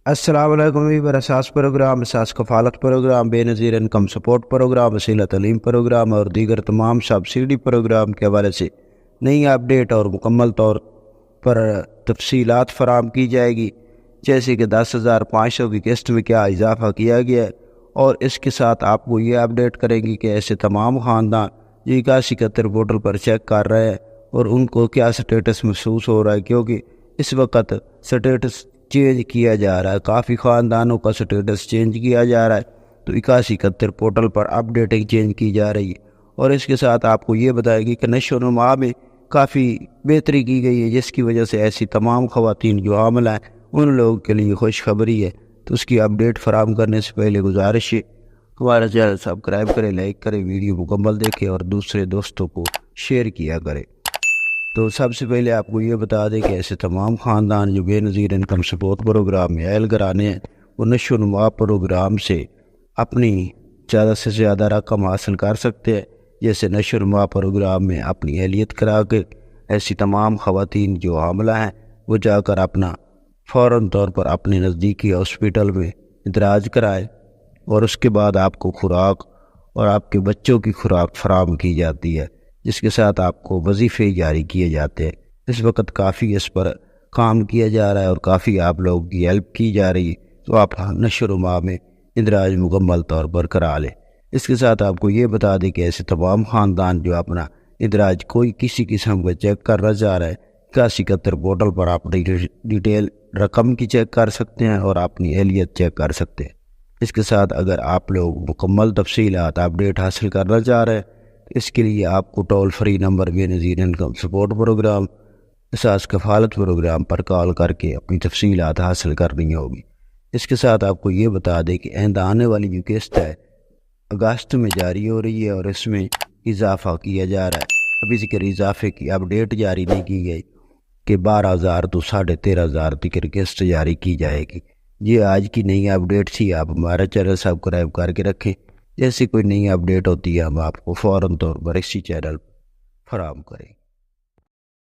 السلام علیکم بھی براساس پروگرام، اساس کفالت پروگرام، بے نظیر انکم سپورٹ پروگرام، وسیلہ تعلیم پروگرام اور دیگر تمام سبسڈی پروگرام کے حوالے سے نئی اپڈیٹ اور مکمل طور پر تفصیلات فراہم کی جائے گی، جیسے کہ 10,500 کی قسط میں کیا اضافہ کیا گیا ہے، اور اس کے ساتھ آپ کو یہ اپڈیٹ کریں گی کہ ایسے تمام خاندان جو 8171 پورٹل پر چیک کر رہے ہیں اور ان کو کیا سٹیٹس محسوس ہو رہا ہے، کیونکہ اس وقت سٹیٹس چینج کیا جا رہا ہے، کافی خاندانوں کا سٹیٹس چینج کیا جا رہا ہے، تو 8171 پورٹل پر اپڈیٹنگ چینج کی جا رہی ہے، اور اس کے ساتھ آپ کو یہ بتائے گی کہ نشو و نما میں کافی بہتری کی گئی ہے، جس کی وجہ سے ایسی تمام خواتین جو حاملہ ہیں ان لوگوں کے لیے خوشخبری ہے۔ تو اس کی اپڈیٹ فراہم کرنے سے پہلے گزارش ہے ہمارا چینل سبسکرائب کریں، لائک کریں، ویڈیو مکمل دیکھیں اور دوسرے دوستوں کو شیئر کیا کریں۔ تو سب سے پہلے آپ کو یہ بتا دیں کہ ایسے تمام خاندان جو بے نظیر انکم سپورٹ پروگرام میں اہل گرانے ہیں وہ نشو و نما پروگرام سے اپنی زیادہ سے زیادہ رقم حاصل کر سکتے ہیں، جیسے نشو و نما پروگرام میں اپنی اہلیت کرا کے ایسی تمام خواتین جو حاملہ ہیں وہ جا کر اپنا فوراً طور پر اپنے نزدیکی ہاسپٹل میں اندراج کرائے، اور اس کے بعد آپ کو خوراک اور آپ کے بچوں کی خوراک فراہم کی جاتی ہے، جس کے ساتھ آپ کو وظیفے جاری کیے جاتے ہیں۔ اس وقت کافی اس پر کام کیا جا رہا ہے اور کافی آپ لوگوں کی ہیلپ کی جا رہی ہے، تو آپ نشو و نما میں اندراج مکمل طور پر کرا لیں۔ اس کے ساتھ آپ کو یہ بتا دیں کہ ایسے تمام خاندان جو اپنا اندراج کوئی کسی قسم کا چیک کرنا چاہ رہے ہیں، 8171 پورٹل پر آپ ڈیٹیل رقم کی چیک کر سکتے ہیں اور اپنی اہلیت چیک کر سکتے ہیں۔ اس کے ساتھ اگر آپ لوگ مکمل تفصیلات اپڈیٹ حاصل کرنا چاہ رہے ہیں، اس کے لیے آپ کو ٹول فری نمبر بے نظیر انکم سپورٹ پروگرام اساس کفالت پروگرام پر کال کر کے اپنی تفصیلات حاصل کرنی ہوگی۔ اس کے ساتھ آپ کو یہ بتا دیں کہ آنے والی جو قسط ہے اگست میں جاری ہو رہی ہے اور اس میں اضافہ کیا جا رہا ہے۔ ابھی ذکر اضافے کی اپڈیٹ جاری نہیں کی گئی کہ 12,000 تو 13,500 تک قسط جاری کی جائے گی۔ یہ آج کی نئی اپڈیٹ تھی، آپ ہمارا چینل سبسکرائب کر کے رکھیں، جیسے کوئی نئی اپڈیٹ ہوتی ہے ہم آپ کو فوراً طور پر اسی چینل فراہم کریں۔